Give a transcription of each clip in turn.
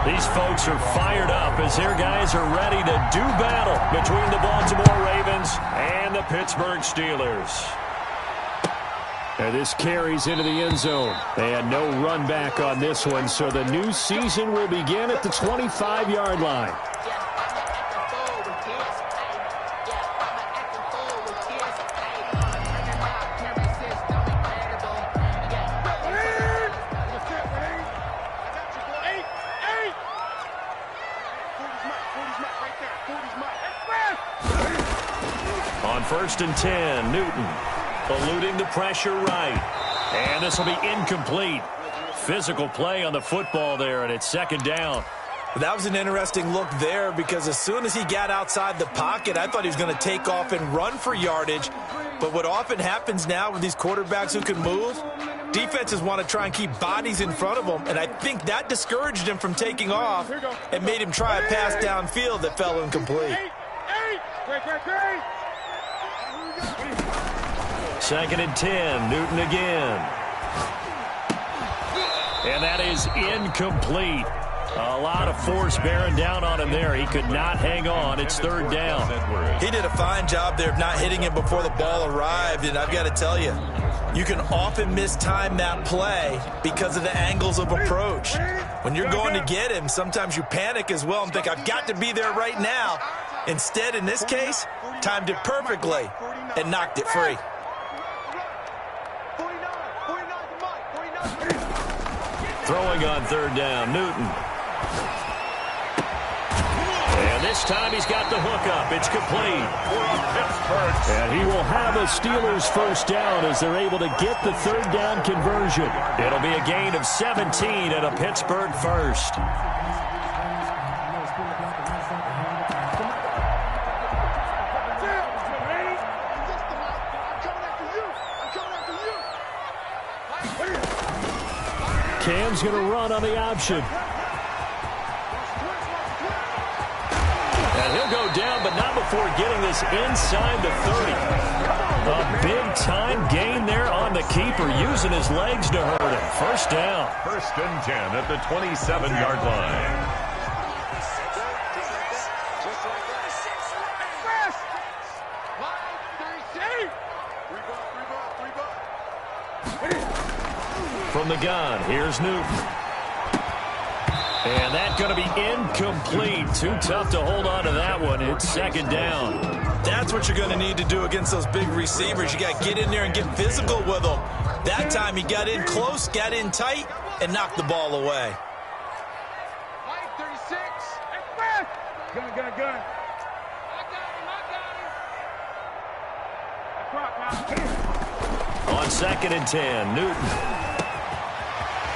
These folks are fired up as their guys are ready to do battle between the Baltimore Ravens and the Pittsburgh Steelers. And this carries into the end zone. They had no run back on this one, so the new season will begin at the 25-yard line. On 1st and 10, Newton eluding the pressure right. And this will be incomplete. Physical play on the football there, and it's 2nd down. That was an interesting look there because as soon as he got outside the pocket, I thought he was going to take off and run for yardage. But what often happens now with these quarterbacks who can move, defenses want to try and keep bodies in front of them, and I think that discouraged him from taking off and made him try a pass downfield that fell incomplete. 2nd and 10, Newton again. And that is incomplete. A lot of force bearing down on him there. He could not hang on. It's 3rd down. He did a fine job there of not hitting him before the ball arrived, and I've got to tell you, you can often mistime that play because of the angles of approach. When you're going to get him, sometimes you panic as well and think, I've got to be there right now. Instead, in this case, timed it perfectly and knocked it free. Throwing on 3rd down, Newton. And this time he's got the hook up. It's complete. And he will have a Steelers 1st down as they're able to get the 3rd down conversion. It'll be a gain of 17 and a Pittsburgh 1st. Cam's going to run on the option. And he'll go down, but not before getting this inside the 30. A big-time gain there on the keeper, using his legs to hurt him. 1st down. 1st and 10 at the 27-yard line. From the gun, here's Newton. And that's going to be incomplete. Too tough to hold on to that one. It's 2nd down. That's what you're going to need to do against those big receivers. You got to get in there and get physical with them. That time he got in close, got in tight, and knocked the ball away. Gun. I got him. On 2nd and 10, Newton.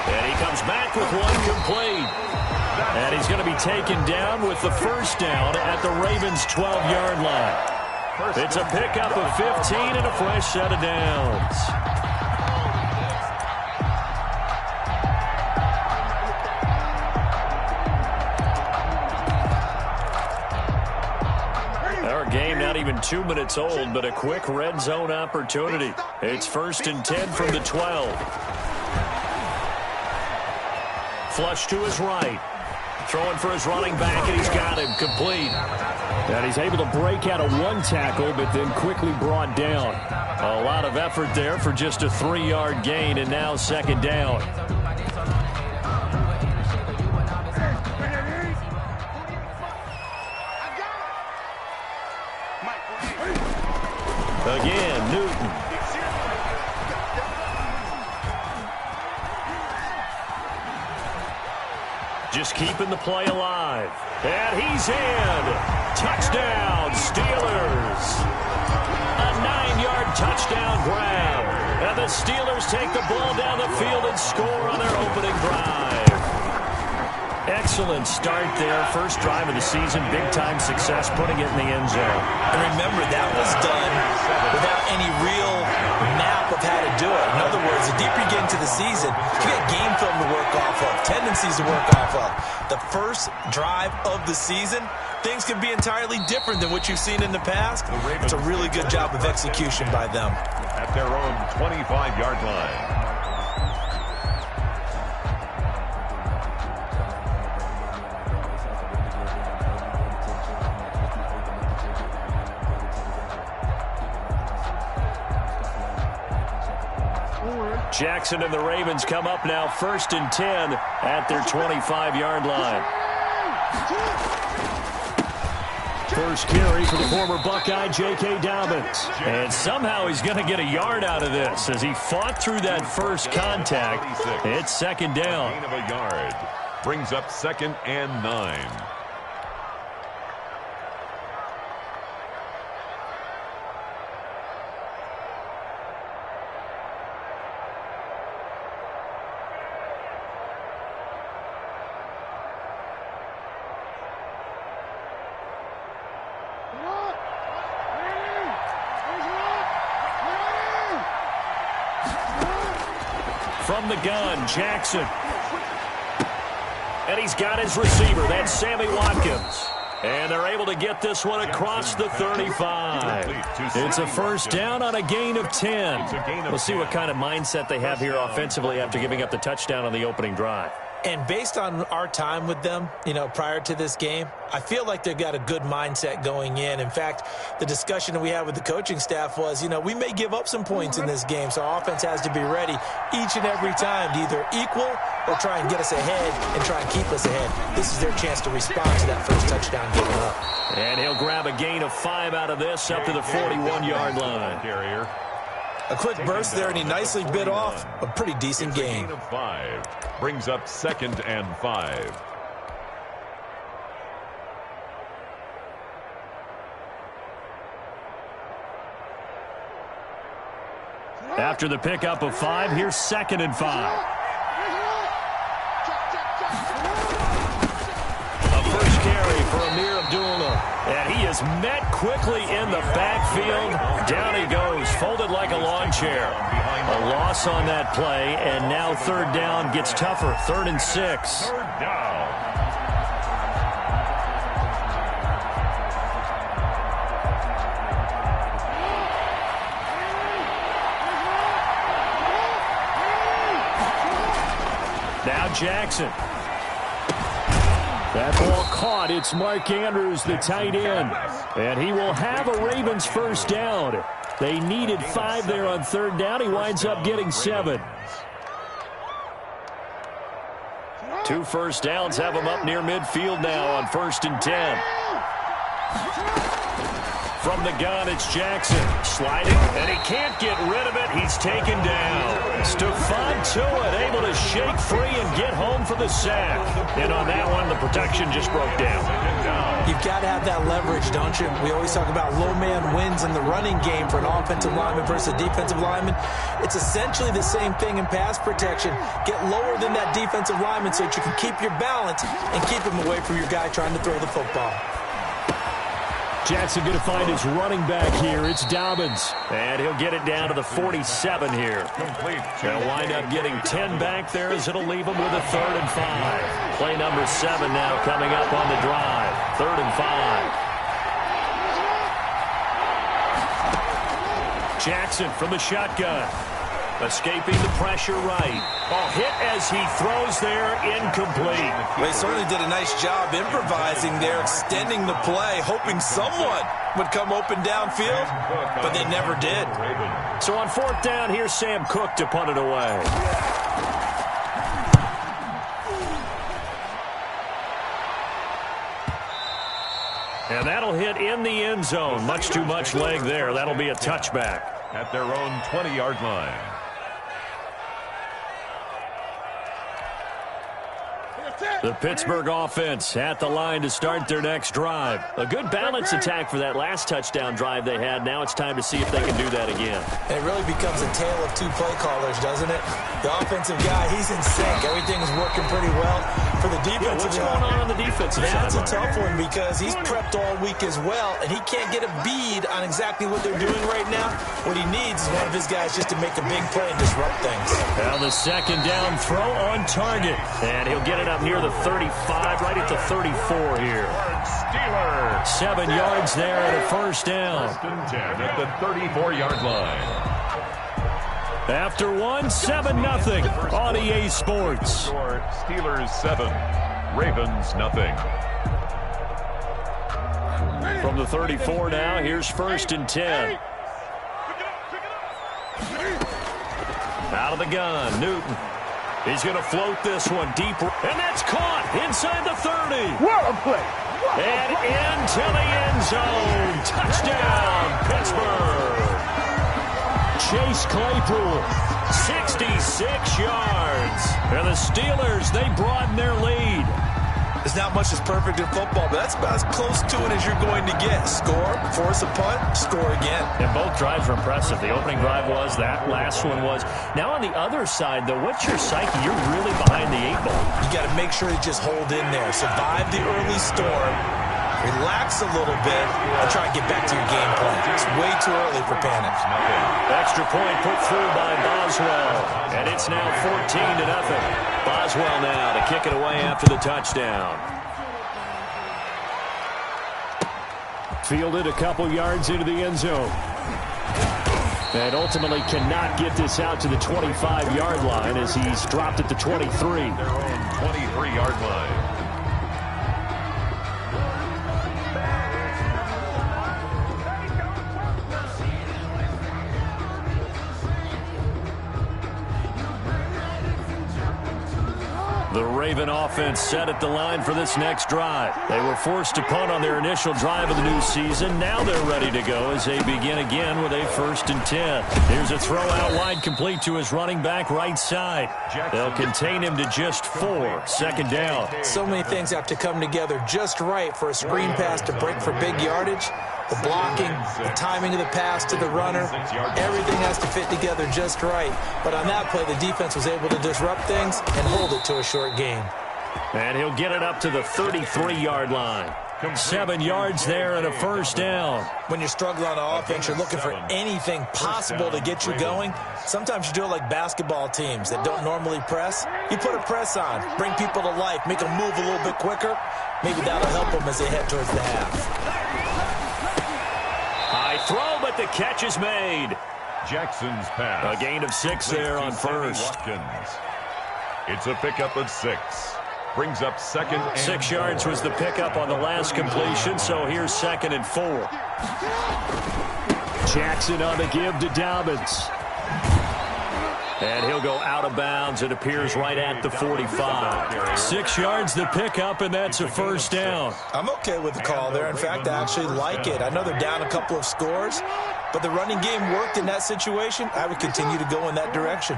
And he comes back with one complete. And he's going to be taken down with the 1st down at the Ravens' 12-yard line. It's a pickup of 15 and a fresh set of downs. Our game not even 2 minutes old, but a quick red zone opportunity. It's 1st and 10 from the 12. Flush to his right. Throwing for his running back, and he's got him complete. And he's able to break out of one tackle, but then quickly brought down. A lot of effort there for just a 3-yard gain, and now 2nd down. Again, Newton. Just keeping the play alive. And he's in. Touchdown, Steelers. A 9-yard touchdown grab. And the Steelers take the ball down the field and score on their opening drive. Excellent start there. First drive of the season. Big-time success putting it in the end zone. And remember, that was done without any real map of how to do it. In other words, the deeper you get into the season, you get game film to work off of, tendencies to work off of. The first drive of the season, things can be entirely different than what you've seen in the past. It's a really good job of execution by them. At their own 25-yard line. Jackson and the Ravens come up now 1st and 10 at their 25-yard line. First carry for the former Buckeye, J.K. Dobbins. And somehow he's going to get a yard out of this as he fought through that first contact. It's 2nd down. Gain of a yard. Brings up 2nd and 9. From the gun, Jackson. And he's got his receiver. That's Sammy Watkins. And they're able to get this one across the 35. It's a first down on a gain of 10. We'll see what kind of mindset they have here offensively after giving up the touchdown on the opening drive. And based on our time with them, prior to this game, I feel like they've got a good mindset going in. In fact, the discussion that we had with the coaching staff was, we may give up some points in this game, so our offense has to be ready each and every time to either equal or try and get us ahead and try and keep us ahead. This is their chance to respond to that first touchdown given up. And he'll grab a gain of 5 out of this up to the 41-yard line. Carrier. A quick burst there, and he nicely bit off a pretty decent gain. Gain of 5. Brings up 2nd and 5. After the pickup of 5, here's 2nd and 5. A first carry for Amir Abdullah. And he is met quickly in the backfield. Down he goes, folded like a lawn chair. A loss on that play, and now 3rd down gets tougher. 3rd and 6. 3rd down. Now Jackson. That ball caught. It's Mark Andrews, the tight end. And he will have a Ravens first down. They needed 5 there on 3rd down. He winds up getting 7. 2 first downs have him up near midfield now on 1st and 10. From the gun, it's Jackson. Sliding, and he can't get rid of it. He's taken down. Stephon Tuitt able to shake free and get home for the sack. And on that one, the protection just broke down. You've got to have that leverage, don't you? We always talk about low man wins in the running game for an offensive lineman versus a defensive lineman. It's essentially the same thing in pass protection. Get lower than that defensive lineman so that you can keep your balance and keep him away from your guy trying to throw the football. Jackson going to find his running back here. It's Dobbins. And he'll get it down to the 47 here. Complete. They'll wind up getting 10 back there as it'll leave them with a 3rd and 5. Play number 7 now coming up on the drive. 3rd and 5. Jackson from the shotgun. Escaping the pressure right. Hit as he throws there, incomplete. They certainly did a nice job improvising there, extending the play, hoping someone would come open downfield, but they never did. So on 4th down, here's Sam Cook to punt it away. And that'll hit in the end zone. Much too much leg there. That'll be a touchback. At their own 20-yard line. The Pittsburgh offense at the line to start their next drive. A good balance attack for that last touchdown drive they had. Now it's time to see if they can do that again. It really becomes a tale of 2 play callers, doesn't it? The offensive guy, he's in sync. Everything's working pretty well. For the defensive guy, what's going on the defensive side? That's a tough one because he's prepped all week as well, and he can't get a bead on exactly what they're doing right now. What he needs is one of his guys just to make a big play and disrupt things. Now the 2nd down throw on target. And he'll get it up near the 35, right at the 34 here. Steelers. 7 yards there and a first down. 1st and 10 at the 34-yard line. After 7-0 on EA Sports. Steelers 7, Ravens nothing. From the 34 now, here's 1st and 10. Out of the gun, Newton. He's going to float this one deep, and that's caught inside the 30. What a play. And into the end zone. Touchdown, Pittsburgh. Chase Claypool, 66 yards. And the Steelers, they broaden their lead. There's not much that's perfect in football, but that's about as close to it as you're going to get. Score, force a punt, score again. And both drives were impressive. The opening drive was, that last one was. Now on the other side, though, what's your psyche? You're really behind the 8 ball. You got to make sure you just hold in there. Survive the early storm. Relax a little bit and try and get back to your game plan. It's way too early for panic. Extra point put through by Boswell. And it's now 14-0. Boswell now to kick it away after the touchdown. Fielded a couple yards into the end zone. And ultimately cannot get this out to the 25-yard line as he's dropped at the 23. Their own 23-yard line. The Raven offense set at the line for this next drive. They were forced to punt on their initial drive of the new season. Now they're ready to go as they begin again with a 1st and 10. Here's a throw out wide complete to his running back right side. They'll contain him to just 4. Second down. So many things have to come together just right for a screen pass to break for big yardage. The blocking, the timing of the pass to the runner, everything has to fit together just right. But on that play, the defense was able to disrupt things and hold it to a short gain. And he'll get it up to the 33-yard line. 7 yards there and a 1st down. When you're struggling on offense, you're looking for anything possible to get you going. Sometimes you do it like basketball teams that don't normally press. You put a press on, bring people to life, make them move a little bit quicker. Maybe that'll help them as they head towards the half. High throw, but the catch is made. Jackson's pass. A gain of 6 there on first. Watkins. It's a pickup of 6. Brings up 2nd and 6 yards was the pickup on the last completion, so here's 2nd and 4. Jackson on the give to Dobbins. And he'll go out of bounds. It appears right at the 45. 6 yards the pickup, and that's a 1st down. I'm okay with the call there. In fact, I actually like it. I know they're down a couple of scores, but the running game worked in that situation. I would continue to go in that direction.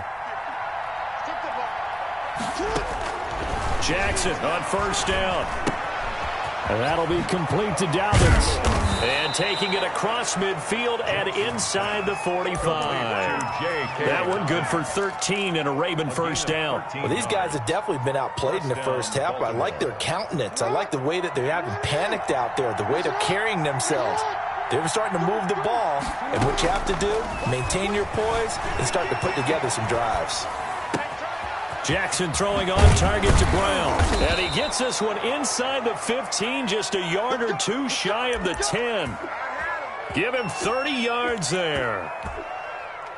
Jackson on 1st down. And that'll be complete to Dobbins. And taking it across midfield and inside the 45. That one good for 13 and a Raven 1st down. Well, these guys have definitely been outplayed in the first half. I like their countenance. I like the way that they haven't panicked out there, the way they're carrying themselves. They're starting to move the ball, and what you have to do, maintain your poise and start to put together some drives. Jackson throwing on target to Brown. And he gets this one inside the 15, just a yard or 2 shy of the 10. Give him 30 yards there.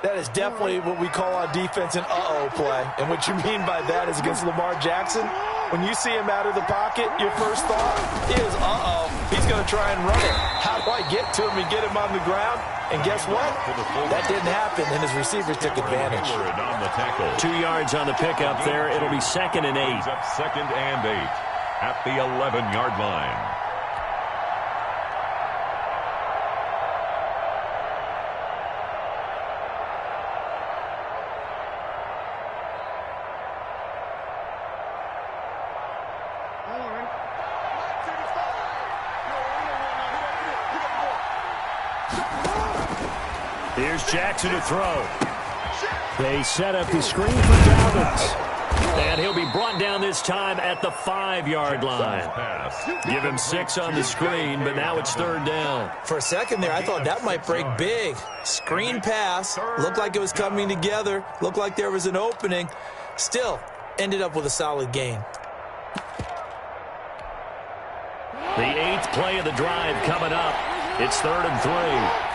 That is definitely what we call on defense an uh-oh play. And what you mean by that is against Lamar Jackson, when you see him out of the pocket, your first thought is, uh-oh, he's going to try and run it. How do I get to him and get him on the ground? And guess what? That didn't happen, and his receivers took advantage. 2 yards on the pickup there. It'll be 2nd and 8. Up 2nd and 8 at the 11-yard line. Here's Jackson to throw. They set up the screen for Dobbins. And he'll be brought down this time at the 5-yard line. Give him 6 on the screen, but now it's 3rd down. For a second there, I thought that might break big. Screen pass. Looked like it was coming together. Looked like there was an opening. Still, ended up with a solid gain. The 8th play of the drive coming up. It's 3rd and 3.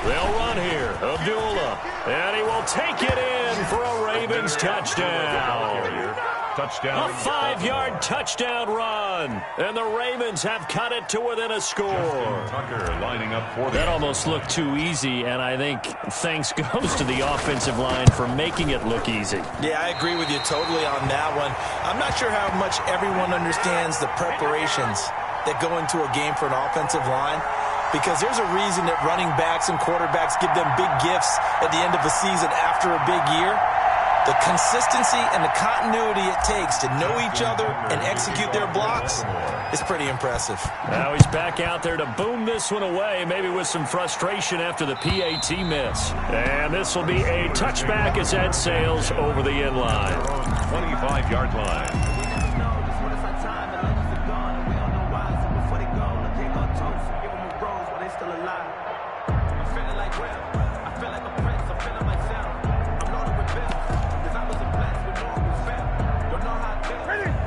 They'll run here. Abdullah. And he will take it in for a Ravens touchdown. touchdown. A 5-yard touchdown run. And the Ravens have cut it to within a score. Justin Tucker lining up for That almost looked too easy, and I think thanks goes to the offensive line for making it look easy. Yeah, I agree with you totally on that one. I'm not sure how much everyone understands the preparations that go into a game for an offensive line, because there's a reason that running backs and quarterbacks give them big gifts at the end of the season after a big year. The consistency and the continuity it takes to know each other and execute their blocks is pretty impressive. Now he's back out there to boom this one away, maybe with some frustration after the PAT miss. And this will be a touchback as that sails over the end line. 25-yard line.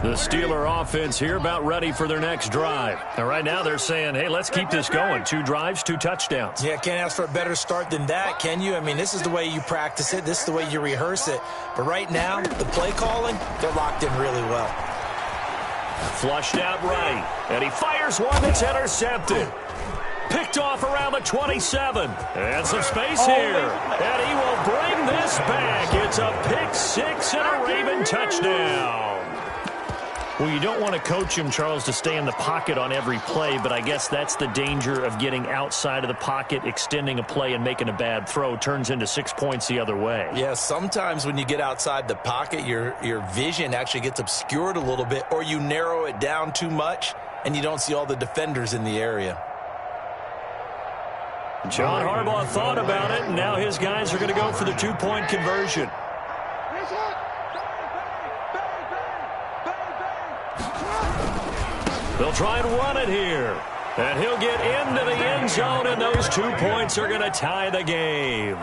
The Steeler offense here about ready for their next drive. And right now they're saying, hey, let's keep this going. 2 drives, 2 touchdowns. Yeah, can't ask for a better start than that, can you? I mean, this is the way you practice it. This is the way you rehearse it. But right now, the play calling, they're locked in really well. Flushed out right. And he fires one that's intercepted. Picked off around the 27. And some space here. And he will bring this back. It's a pick 6 and a Raven touchdown. Well, you don't want to coach him, Charles, to stay in the pocket on every play, but I guess that's the danger of getting outside of the pocket, extending a play, and making a bad throw. Turns into 6 points the other way. Yeah, sometimes when you get outside the pocket, your vision actually gets obscured a little bit, or you narrow it down too much, and you don't see all the defenders in the area. John Harbaugh thought about it, and now his guys are going to go for the 2-point conversion. They'll try and run it here. And he'll get into the end zone, and those 2 points are going to tie the game.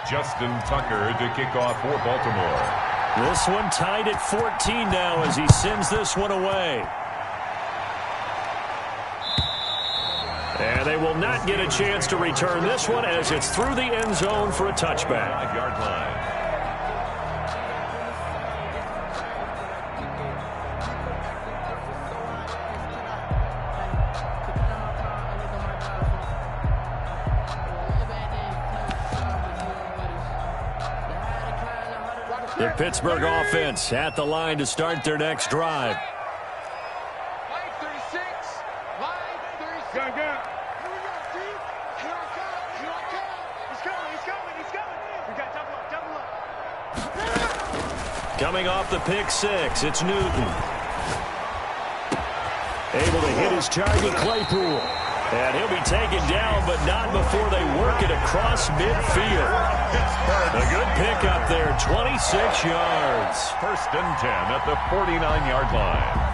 Justin Tucker to kick off for Baltimore. This one tied at 14 now as he sends this one away. And they will not get a chance to return this one as it's through the end zone for a touchback. 5-yard line. The Pittsburgh offense at the line to start their next drive. Coming off the pick 6, it's Newton. Able to hit his target, Claypool. And he'll be taken down, but not before they work it across midfield. A good pickup there, 26 yards. 1st and 10 at the 49-yard line.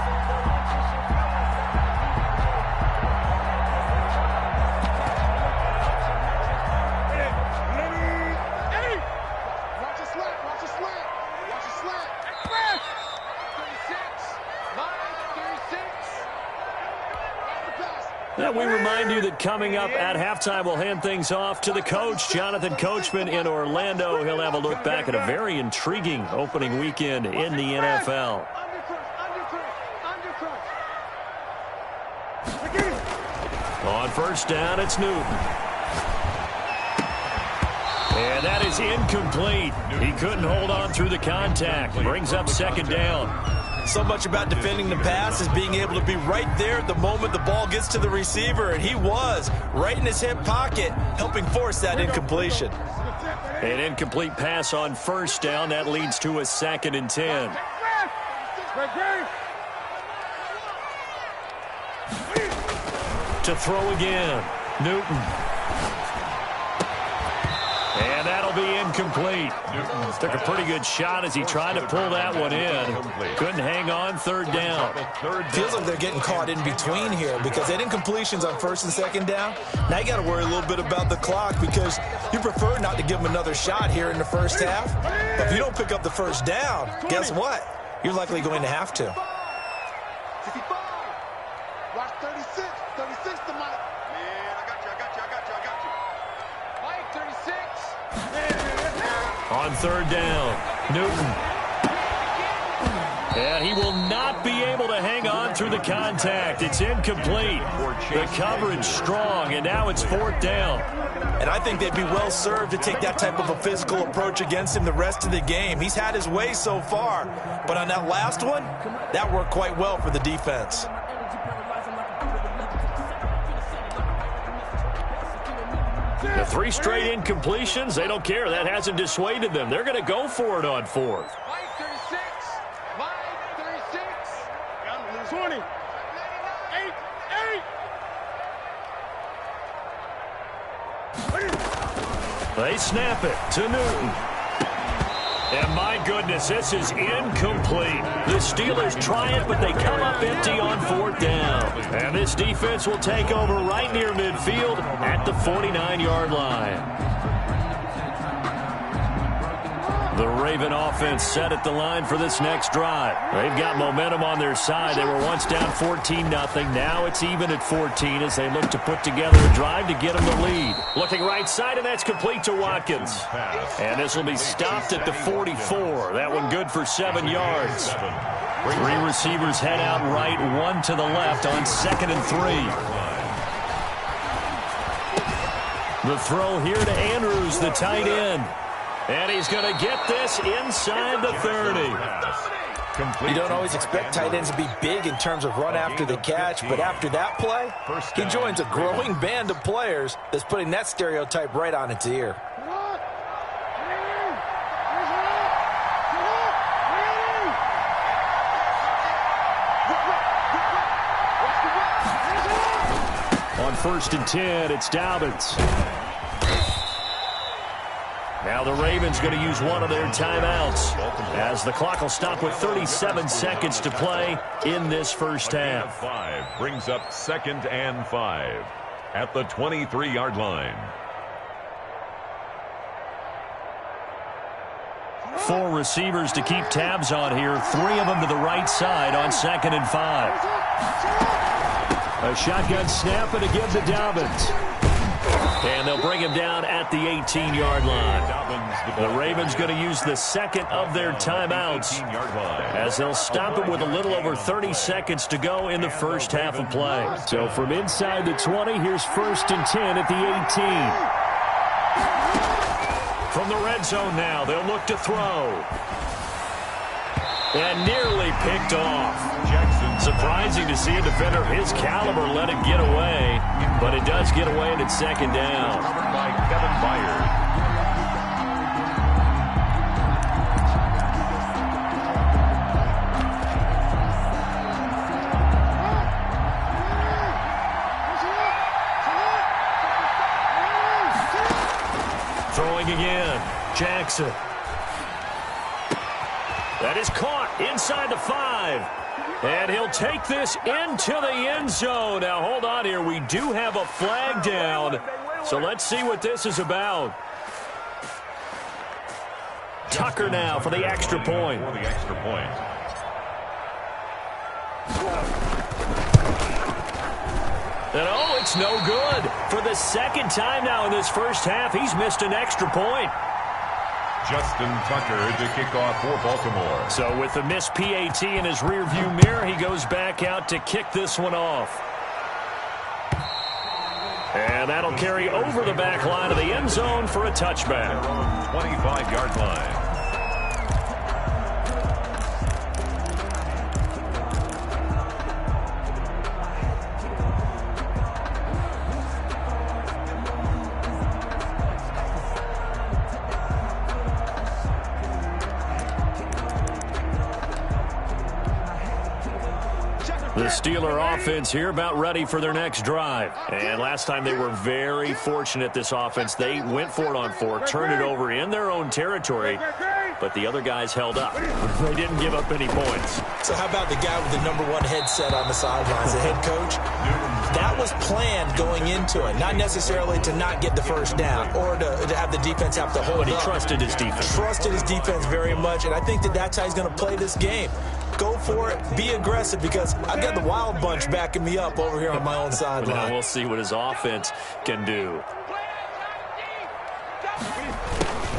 And we remind you that coming up at halftime, we'll hand things off to the coach, Jonathan Coachman in Orlando. He'll have a look back at a very intriguing opening weekend in the NFL. On 1st down, it's Newton. And that is incomplete. He couldn't hold on through the contact. Brings up 2nd down. So much about defending the pass is being able to be right there at the moment the ball gets to the receiver, and he was right in his hip pocket, helping force that incompletion. An incomplete pass on 1st down. That leads to a 2nd and 10. To throw again, Newton. And that'll be incomplete. Took a pretty good shot as he tried to pull that one in. Couldn't hang on, 3rd down. Feels like they're getting caught in between here because they had incompletions on 1st and 2nd down. Now you got to worry a little bit about the clock because you prefer not to give them another shot here in the 1st half. But if you don't pick up the 1st down, guess what? You're likely going to have to. Watch 36 to Mike. Man, I got you. On third down, Newton. And he will not be able to hang on through the contact. It's incomplete. The coverage strong, and now it's fourth down. And I think they'd be well served to take that type of a physical approach against him the rest of the game. He's had his way so far, but on that last one, that worked quite well for the defense. The 3 straight incompletions, they don't care. That hasn't dissuaded them. They're going to go for it on fourth. 20. 8. They snap it to Newton. And my goodness, this is incomplete. The Steelers try it, but they come up empty on fourth down. And this defense will take over right near midfield at the 49-yard line. The Raven offense set at the line for this next drive. They've got momentum on their side. They were once down 14-0. Now it's even at 14 as they look to put together a drive to get them the lead. Looking right side, and that's complete to Watkins. And this will be stopped at the 44. That one good for 7 yards. 3 receivers head out right, 1 to the left on 2nd and 3. The throw here to Andrews, the tight end. And he's going to get this inside the 30. You don't always expect tight ends to be big in terms of run after the catch, but after that play, he joins a growing band of players that's putting that stereotype right on its ear. On 1st and 10, it's Dobbins. Now the Ravens going to use one of their timeouts as the clock will stop with 37 seconds to play in this first half. 5 brings up 2nd and 5 at the 23-yard line. 4 receivers to keep tabs on here. 3 of them to the right side on 2nd and 5. A shotgun snap and a give to Dobbins. And they'll bring him down at the 18-yard line. The Ravens going to use the second of their timeouts as they'll stop it with a little over 30 seconds to go in the first half of play. So from inside the 20, here's 1st and 10 at the 18. From the red zone now, they'll look to throw. And nearly picked off. Surprising to see a defender of his caliber let it get away, but it does get away and it's 2nd down. Covered by Kevin Byard. Throwing again, Jackson. That is caught inside the 5. And he'll take this into the end zone. Now, hold on here. We do have a flag down. So let's see what this is about. Tucker now for the extra point. And oh, it's no good. For the 2nd time now in this first half, he's missed an extra point. Justin Tucker to kick off for Baltimore. So with the missed PAT in his rearview mirror, he goes back out to kick this one off. And that'll carry over the back line of the end zone for a touchback. 25-yard line. The Steeler offense here about ready for their next drive. And last time they were very fortunate, this offense. They went for it on 4, turned it over in their own territory, but the other guys held up. They didn't give up any points. So how about the guy with the #1 headset on the sidelines, the head coach? That was planned going into it, not necessarily to not get the first down or to have the defense have to hold But he up. trusted his defense. Trusted his defense very much, and I think that's how he's going to play this game. Go for it. Be aggressive because I've got the Wild Bunch backing me up over here on my own sideline. Now we'll see what his offense can do.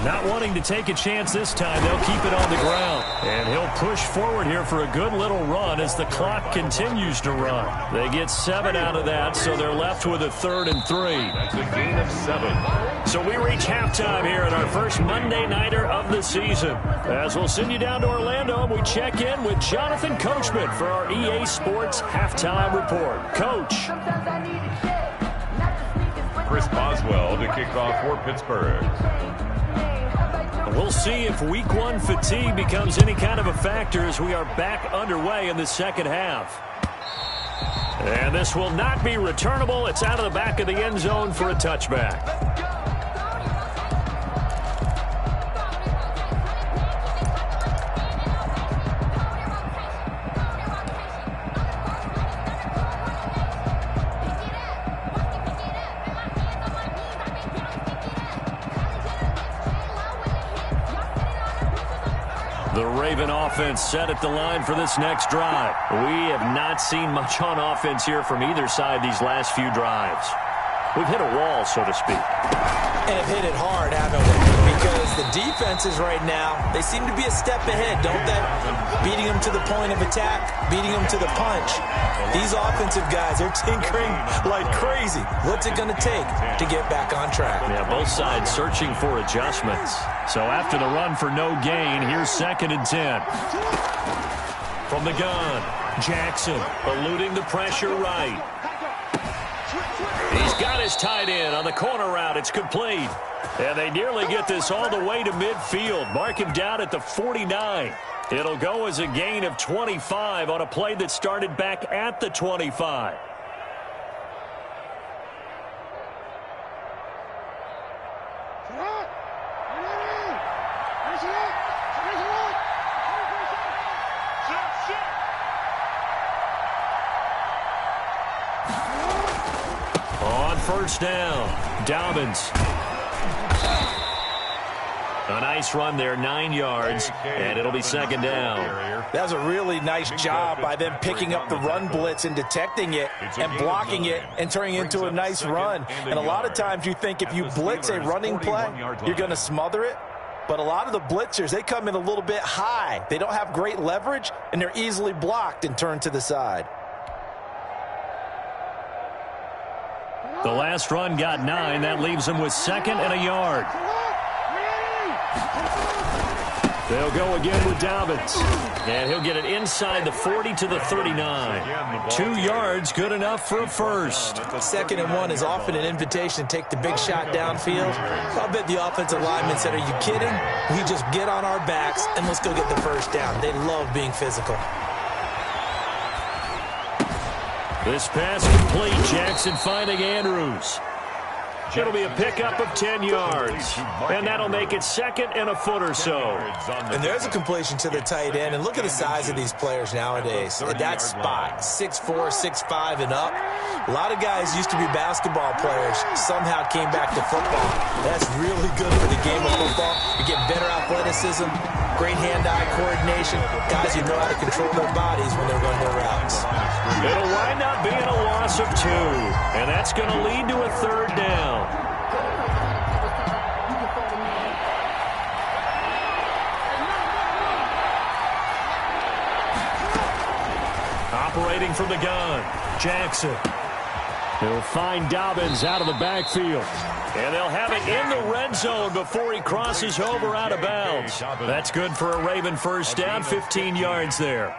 Not wanting to take a chance this time, they'll keep it on the ground. And he'll push forward here for a good little run as the clock continues to run. They get 7 out of that, so they're left with a 3rd and 3. That's a gain of 7. So we reach halftime here at our first Monday Nighter of the season. As we'll send you down to Orlando, and we check in with Jonathan Coachman for our EA Sports Halftime Report. Coach. Chris Boswell to kick off for Pittsburgh. We'll see if week 1 fatigue becomes any kind of a factor as we are back underway in the second half. And this will not be returnable. It's out of the back of the end zone for a touchback. The Raven offense set at the line for this next drive. We have not seen much on offense here from either side these last few drives. We've hit a wall, so to speak. And have hit it hard, haven't we? Because the defenses right now, they seem to be a step ahead, don't they? Beating them to the point of attack, beating them to the punch. These offensive guys, they're tinkering like crazy. What's it going to take to get back on track? Yeah, both sides searching for adjustments. So after the run for no gain, here's 2nd and 10. From the gun, Jackson eluding the pressure right. He's got his tight end on the corner route. It's complete. And they nearly get this all the way to midfield. Mark him down at the 49. It'll go as a gain of 25 on a play that started back at the 25. On first down, Dobbins. A nice run there, 9 yards, and it'll be 2nd down. That was a really nice job by them picking up the run blitz and detecting it and blocking it and turning it into a nice run. And a lot of times you think if you blitz a running play, you're going to smother it. But a lot of the blitzers, they come in a little bit high. They don't have great leverage, and they're easily blocked and turned to the side. The last run got 9. That leaves them with 2nd and a yard. They'll go again with Dobbins. And he'll get it inside the 40 to the 39. 2 yards, good enough for a first. 2nd and 1 is often an invitation to take the big shot downfield. I'll bet the offensive lineman said, are you kidding? We just get on our backs and let's go get the first down. They love being physical. This pass complete. Jackson finding Andrews. It'll be a pickup of 10 yards. And that'll make it 2nd and a foot or so. And there's a completion to the tight end. And look at the size of these players nowadays. At that spot, 6'4", 6'5", and up. A lot of guys used to be basketball players. Somehow came back to football. That's really good for the game of football. You get better athleticism, great hand-eye coordination. Guys who know how to control their bodies when they're running their routes. It'll wind up being a loss of 2. And that's going to lead to a 3rd down. Operating from the gun, Jackson. He'll find Dobbins out of the backfield. And they'll have it in the red zone before he crosses over out of bounds. That's good for a Raven first down, 15 yards there.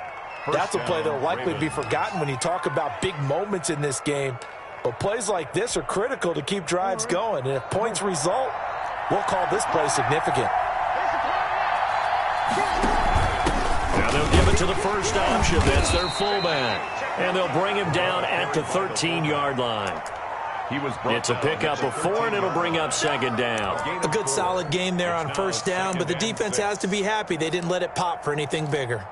That's a play that will likely be forgotten when you talk about big moments in this game. But plays like this are critical to keep drives going. And if points result, we'll call this play significant. Now they'll give it to the first option. That's their fullback. And they'll bring him down at the 13-yard line. It's a pickup of 4, and it'll bring up 2nd down. A good solid game there on first down, but the defense has to be happy they didn't let it pop for anything bigger.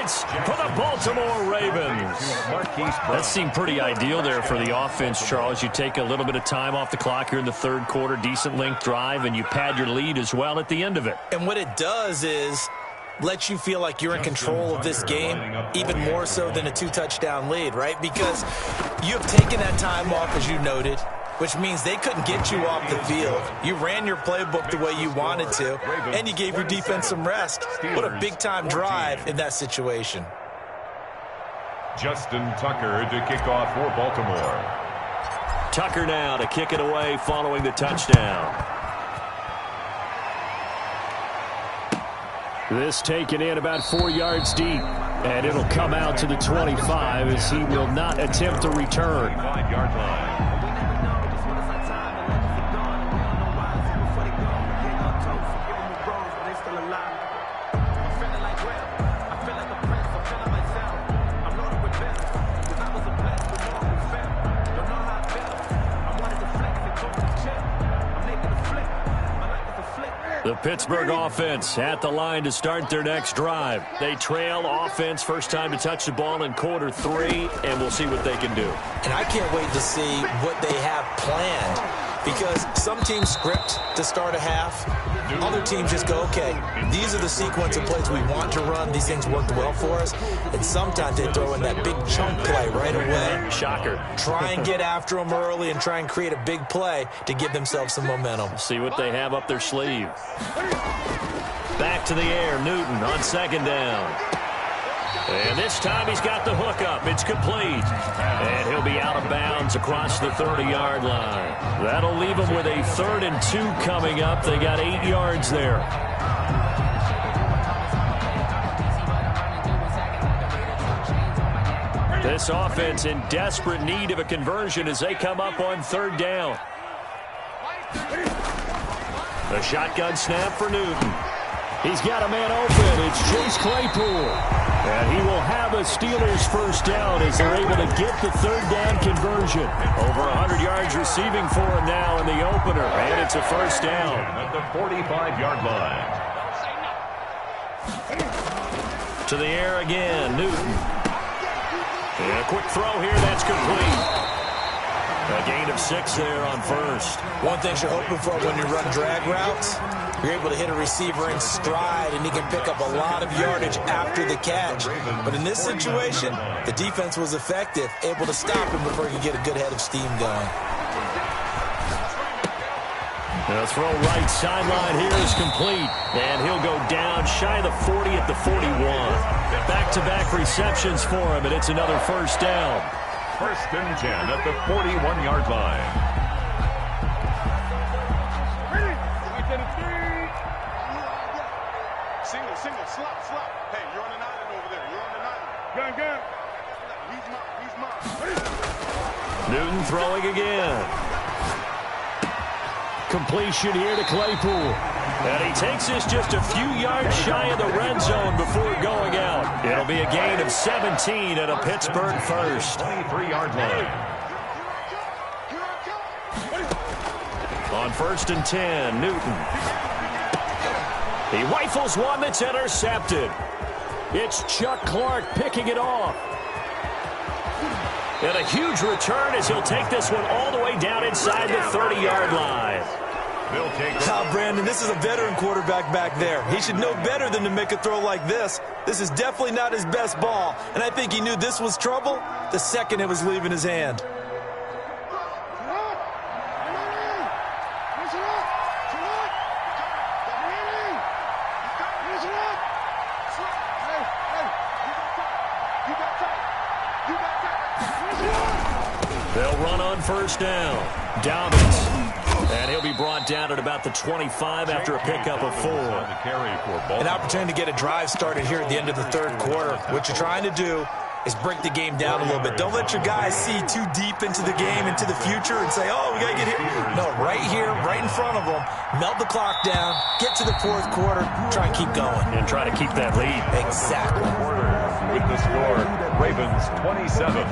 points for the Baltimore Ravens. That seemed pretty ideal there for the offense, Charles. You take a little bit of time off the clock here in the third quarter, decent length drive, and you pad your lead as well at the end of it. And what it does is let you feel like you're in control of this game, even more so than a 2-touchdown lead, right? Because you have taken that time off, as you noted, which means they couldn't get you off the field. You ran your playbook the way you wanted to, and you gave your defense some rest. What a big-time drive in that situation. Justin Tucker to kick off for Baltimore. Tucker now to kick it away following the touchdown. This taken in about 4 yards deep, and it'll come out to the 25 as he will not attempt to return. 5-yard line. The Pittsburgh offense at the line to start their next drive. They trail offense, first time to touch the ball in quarter 3, and we'll see what they can do. And I can't wait to see what they have planned, because some teams script to start a half. Other teams just go, okay, these are the sequence of plays we want to run. These things worked well for us. And sometimes they throw in that big chunk play right away. Shocker. Try and get after them early and try and create a big play to give themselves some momentum. See what they have up their sleeve. Back to the air, Newton on second down. And this time he's got the hook up. It's complete. And he'll be out of bounds across the 30-yard line. That'll leave him with a 3rd and 2 coming up. They got 8 yards there. This offense in desperate need of a conversion as they come up on 3rd down. A shotgun snap for Newton. He's got a man open. It's Chase Claypool. And he will have a Steelers first down as they're able to get the 3rd down conversion. Over 100 yards receiving for him now in the opener. And it's a first down. At the 45-yard line. To the air again, Newton. And a quick throw here, that's complete. A gain of 6 there on first. One thing you're hoping for when you run drag routes, you're able to hit a receiver in stride, and he can pick up a lot of yardage after the catch. But in this situation, the defense was effective, able to stop him before he could get a good head of steam going. The throw right sideline here is complete. And he'll go down shy of the 40 at the 41. Back-to-back receptions for him, and it's another first down. 1st and 10 at the 41-yard line. Single, slap. Hey, you're on an island over there. You're on an island. Gun. He's mine. Newton throwing again. Completion here to Claypool. And he takes this just a few yards shy of the red zone before going out. It'll be a gain of 17 at a Pittsburgh first. 23-yard line. On 1st and 10, Newton. He rifles one that's intercepted. It's Chuck Clark picking it off. And a huge return as he'll take this one all the way down inside the 30-yard line. Brandon, this is a veteran quarterback back there. He should know better than to make a throw like this. This is definitely not his best ball, and I think he knew this was trouble the second it was leaving his hand. They'll run on first down. Dobbins. And he'll be brought down at about the 25 after a pickup of 4. An opportunity to get a drive started here at the end of the 3rd quarter. What you're trying to do is break the game down a little bit. Don't let your guys see too deep into the game, into the future, and say, oh, we got to get here. No, right here, right in front of them, melt the clock down, get to the 4th quarter, try and keep going. And try to keep that lead. Exactly. With the score, Ravens 27,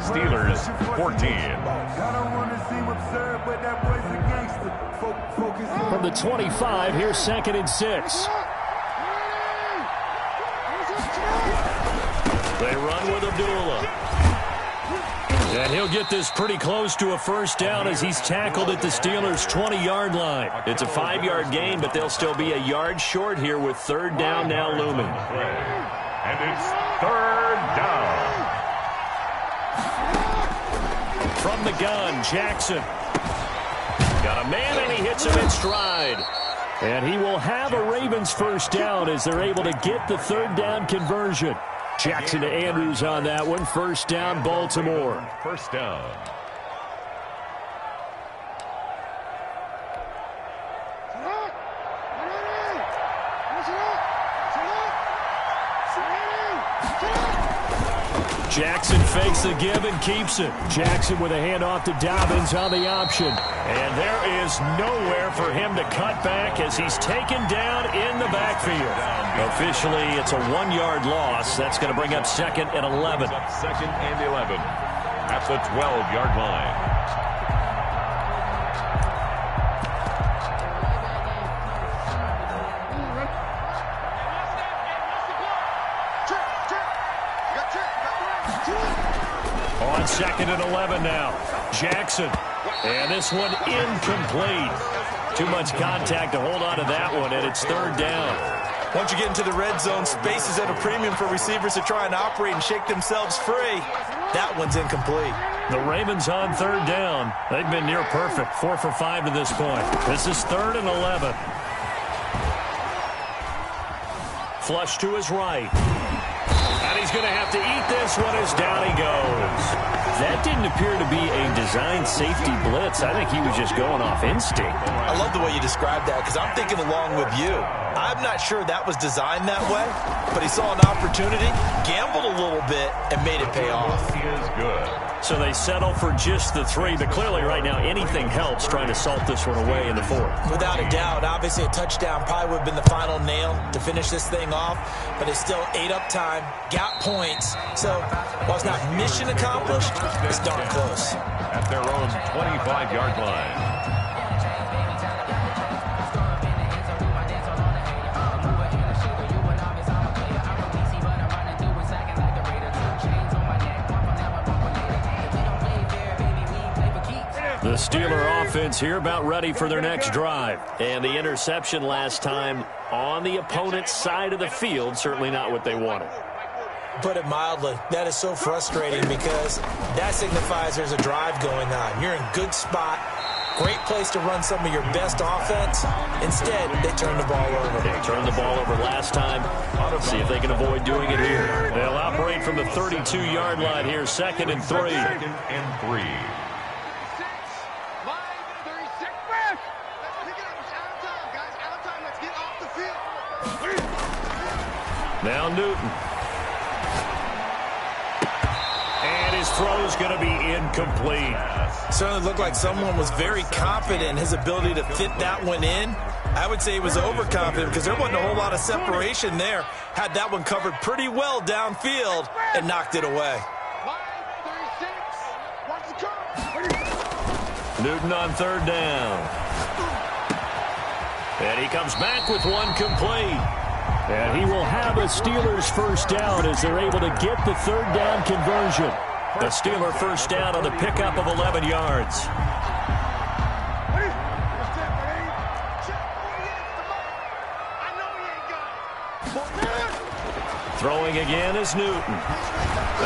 Steelers 14. From the 25, here's 2nd and 6. They run with Abdullah. And he'll get this pretty close to a first down as he's tackled at the Steelers' 20-yard line. It's a 5-yard gain, but they'll still be a yard short here with third down now looming. And it's third down. From the gun, Jackson. Got a man, and he hits him in stride. And he will have a Ravens first down as they're able to get the third down conversion. Jackson to Andrews on that one. First down, Baltimore. First down. Jackson fakes the give and keeps it. Jackson with a handoff to Dobbins on the option. And there is nowhere for him to cut back as he's taken down in the backfield. Officially, it's a 1-yard loss. That's going to bring up second and 11. Second and 11 at the 12-yard line. On second and 11 now. Jackson. And this one incomplete. Too much contact to hold on to that one, and it's third down. Once you get into the red zone, space is at a premium for receivers to try and operate and shake themselves free. That one's incomplete. The Ravens on third down. They've been near perfect. 4 for 5 to this point. This is third and 11. Flush to his right. And he's going to have to eat this one as down he goes. That didn't appear to be a designed safety blitz. I think he was just going off instinct. I love the way you described that because I'm thinking along with you. I'm not sure that was designed that way, but he saw an opportunity, gambled a little bit, and made it pay off. He is good. So they settle for just the 3, but clearly right now anything helps trying to salt this one away in the 4th. Without a doubt, obviously a touchdown probably would have been the final nail to finish this thing off, but it's still ate up time, got points, so while it's not mission accomplished, it's darn close. At their own 25-yard line. The Steeler offense here about ready for their next drive. And the interception last time on the opponent's side of the field, certainly not what they wanted. Put it mildly, that is so frustrating because that signifies there's a drive going on. You're in good spot, great place to run some of your best offense. Instead, they turn the ball over. They turned the ball over last time. See if they can avoid doing it here. They'll operate from the 32-yard line here, second and 3. Second and 3. Now Newton. And his throw's going to be incomplete. Certainly looked like someone was very confident in his ability to fit that one in. I would say he was overconfident because there wasn't a whole lot of separation there. Had that one covered pretty well downfield and knocked it away. Newton on third down. And he comes back with one complete. And he will have a Steelers first down as they're able to get the third down conversion. The Steeler first down on the pickup of 11 yards. Throwing again is Newton.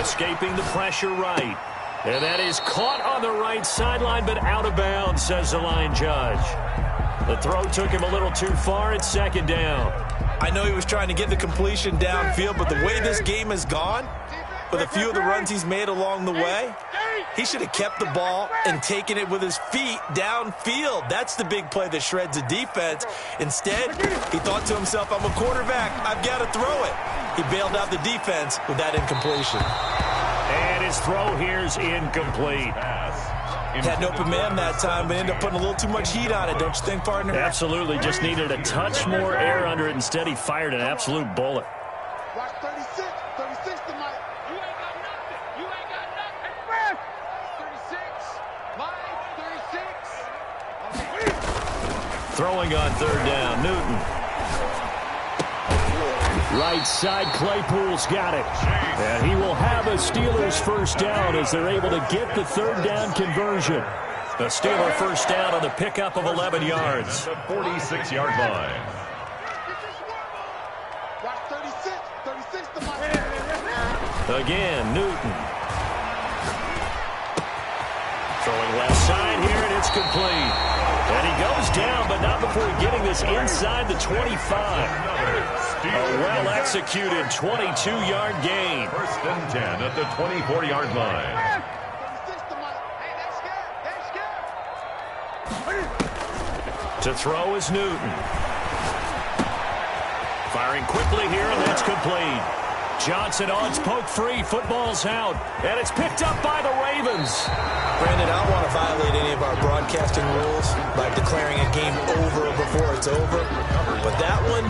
Escaping the pressure right. And that is caught on the right sideline, but out of bounds, says the line judge. The throw took him a little too far at second down. I know he was trying to get the completion downfield, but the way this game has gone, with a few of the runs he's made along the way, he should have kept the ball and taken it with his feet downfield. That's the big play that shreds a defense. Instead, he thought to himself, I'm a quarterback, I've got to throw it. He bailed out the defense with that incompletion. And his throw here is incomplete. Had an open man that time, but ended up putting a little too much heat on it, don't you think, partner? Absolutely. Just needed a touch more air under it. Instead, he fired an absolute bullet. Watch 36 to Mike. You ain't got nothing. You ain't got nothing. 36. Mike, 36. Throwing on third down, Newton. Right side, Claypool's got it. And he will have a Steelers first down as they're able to get the third down conversion. The Steeler first down on the pickup of 11 yards. The 46-yard line. Again, Newton. Throwing left side here, and it's complete. And he goes down, but not before getting this inside the 25. A well-executed 22-yard gain. First and 10 at the 24-yard line. To throw is Newton. Firing quickly here, and that's complete. Johnson odds poke free. Football's out, and it's picked up by the Ravens. Brandon, I don't want to violate any of our broadcasting rules by declaring a game over before it's over. But that one,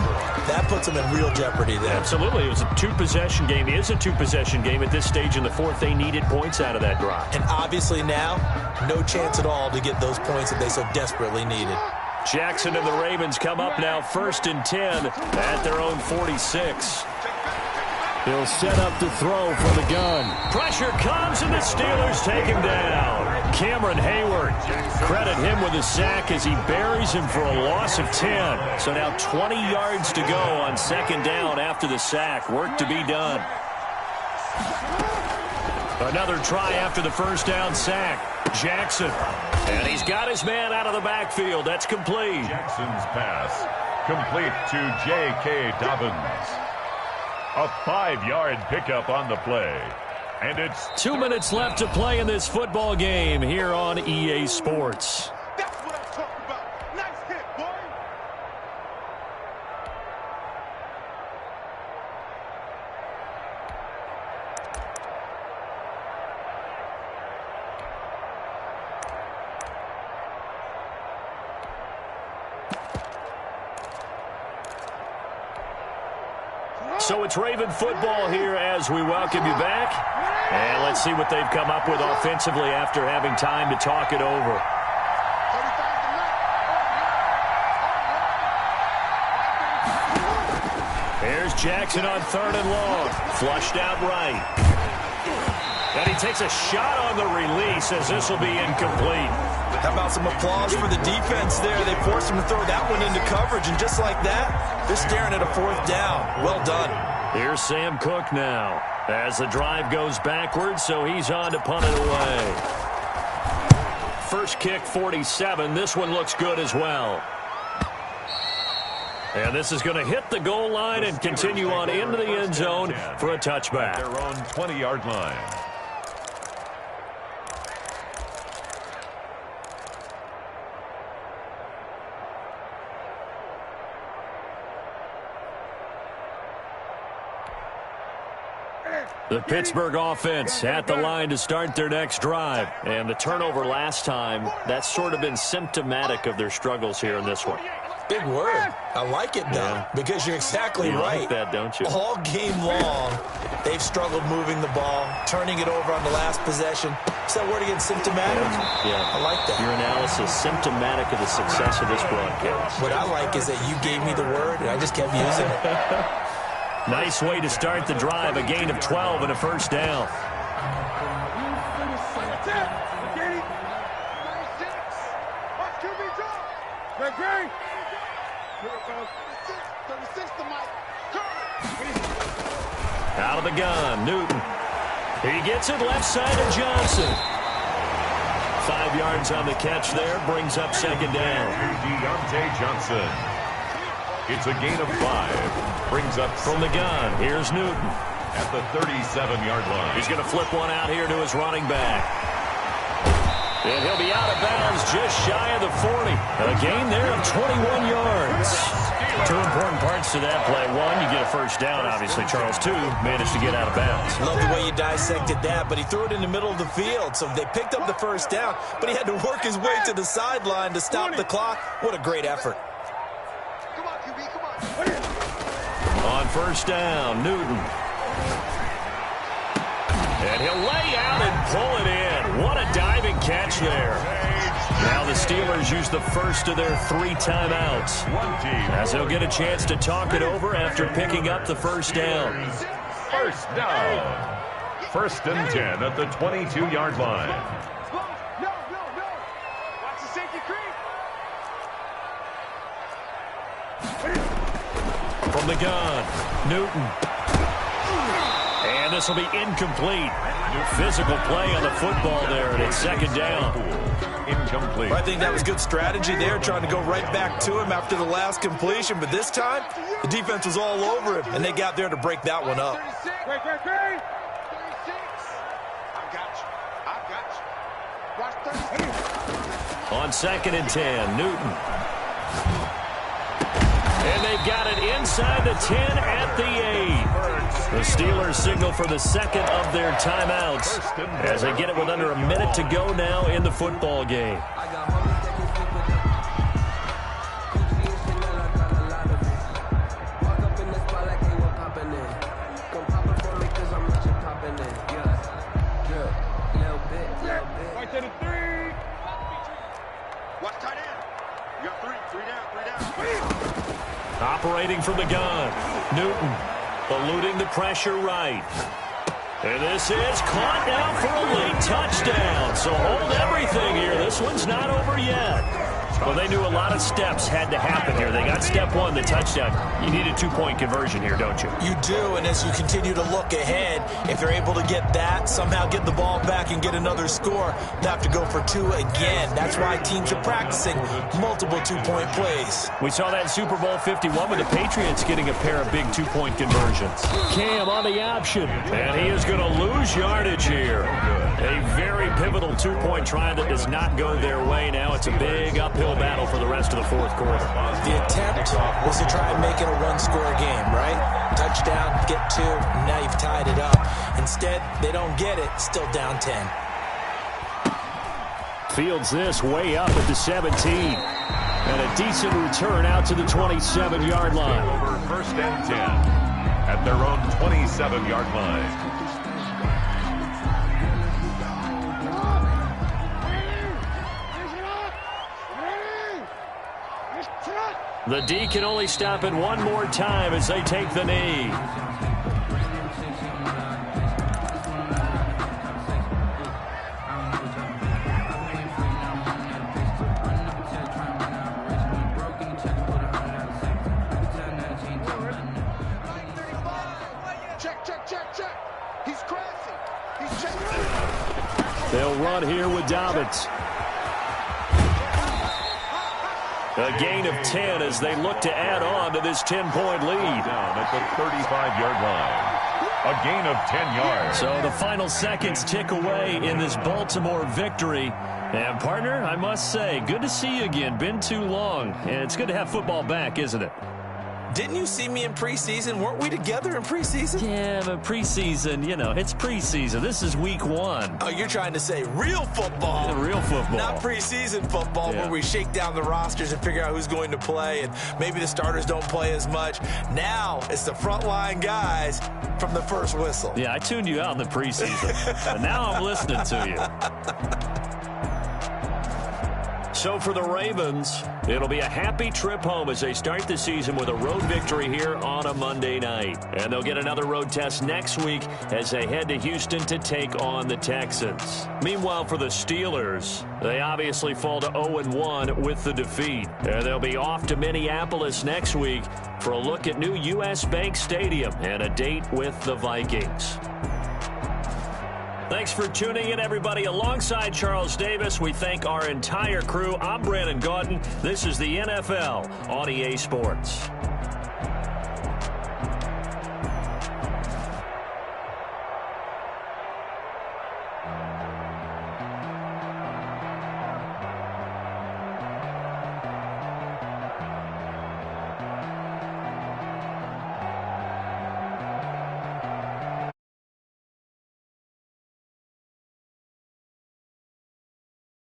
that puts them in real jeopardy there. Absolutely. It was a two-possession game. It is a two-possession game at this stage in the fourth. They needed points out of that drive. And obviously now, no chance at all to get those points that they so desperately needed. Jackson and the Ravens come up now 1st and 10 at their own 46. He'll set up to throw from the gun. Pressure comes, and the Steelers take him down. Cameron Hayward, credit him with a sack as he buries him for a loss of 10. So now 20 yards to go on 2nd down after the sack. Work to be done. Another try after the first down sack. Jackson. And he's got his man out of the backfield. That's complete. Jackson's pass complete to J.K. Dobbins. A 5-yard pickup on the play. And it's 2 minutes left to play in this football game here on EA Sports. That's what I'm talking about. Nice hit, boy. So it's Raven football here as we welcome you back. And let's see what they've come up with offensively after having time to talk it over. Here's Jackson on 3rd and long. Flushed out right. And he takes a shot on the release as this will be incomplete. How about some applause for the defense there? They forced him to throw that one into coverage, and just like that, they're staring at a 4th down. Well done. Here's Sam Cook now as the drive goes backwards, so he's on to punt it away. First kick, 47. This one looks good as well. And this is going to hit the goal line and continue on into the end zone for a touchback. their own 20-yard line. The Pittsburgh offense at the line to start their next drive. And the turnover last time, that's sort of been symptomatic of their struggles here in this one. Big word. I like it, though, because you're exactly right. Like that, don't you? All game long, they've struggled moving the ball, turning it over on the last possession. Is that word again, symptomatic? Yeah. I like that. Your analysis, symptomatic of the success of this broadcast. What I like is that you gave me the word, and I just kept using it. Nice way to start the drive. A gain of 12 and a first down. Out of the gun, Newton. He gets it left side to Johnson. 5 yards on the catch there. Brings up 2nd down. Deontay Johnson. It's a gain of 5. Brings up from the gun. Here's Newton. At the 37-yard line. He's going to flip one out here to his running back. And he'll be out of bounds just shy of the 40. A gain there of 21 yards. 2 important parts to that play. 1, you get a first down, obviously. Charles, 2, managed to get out of bounds. Love the way you dissected that, but he threw it in the middle of the field. So they picked up the first down, but he had to work his way to the sideline to stop the clock. What a great effort. On first down, Newton. And he'll lay out and pull it in. What a diving catch there. Now the Steelers use the first of their 3 timeouts, as they'll get a chance to talk it over after picking up the first down. First down. 1st and 10 at the 22-yard line. No. Watch the safety creep. From the gun, Newton. And this will be incomplete. Physical play on the football there, and it's 2nd down. Incomplete. I think that was good strategy there, trying to go right back to him after the last completion. But this time, the defense was all over him, and they got there to break that one up. 36. 36. I got you. Watch 36. On 2nd and 10, Newton. And they've got it inside the 10 at the 8. The Steelers signal for the 2nd of their timeouts as they get it with under a minute to go now in the football game. Right to the 3. Watch tight end. You got 3 down. Operating from the gun, Newton eluding the pressure right. And this is caught now for a late touchdown. So hold everything here. This one's not over yet. Well, they knew a lot of steps had to happen here. They got step 1, the touchdown. You need a 2-point conversion here, don't you? You do, and as you continue to look ahead, if they're able to get that, somehow get the ball back and get another score, they have to go for 2 again. That's why teams are practicing multiple 2-point plays. We saw that in Super Bowl 51 with the Patriots getting a pair of big 2-point conversions. Cam on the option, and he is going to lose yardage here. A very pivotal 2-point try that does not go their way. Now it's a big uphill battle for the rest of the 4th quarter. The attempt was to try and make it a 1-score game, right? Touchdown, get 2, and now you've tied it up. Instead, they don't get it, still down 10. Fields this way up at the 17. And a decent return out to the 27-yard line. Over 1st and 10 at their own 27-yard line. The D can only stop it one more time as they take the knee. Check. He's crazy. He's chasing. They'll run here with Dobbins. A gain of 10 as they look to add on to this 10-point lead. Down at the 35-yard line. A gain of 10 yards. So the final seconds tick away in this Baltimore victory. And, partner, I must say, good to see you again. Been too long. And it's good to have football back, isn't it? Didn't you see me in preseason? Weren't we together in preseason? Yeah, but preseason, it's preseason. This is week 1. Oh, you're trying to say real football. Real football. Not preseason football where we shake down the rosters and figure out who's going to play, and maybe the starters don't play as much. Now it's the frontline guys from the first whistle. Yeah, I tuned you out in the preseason. And now I'm listening to you. So for the Ravens, it'll be a happy trip home as they start the season with a road victory here on a Monday night. And they'll get another road test next week as they head to Houston to take on the Texans. Meanwhile, for the Steelers, they obviously fall to 0-1 with the defeat. And they'll be off to Minneapolis next week for a look at new U.S. Bank Stadium and a date with the Vikings. Thanks for tuning in, everybody. Alongside Charles Davis, we thank our entire crew. I'm Brandon Gaudin. This is the NFL on EA Sports.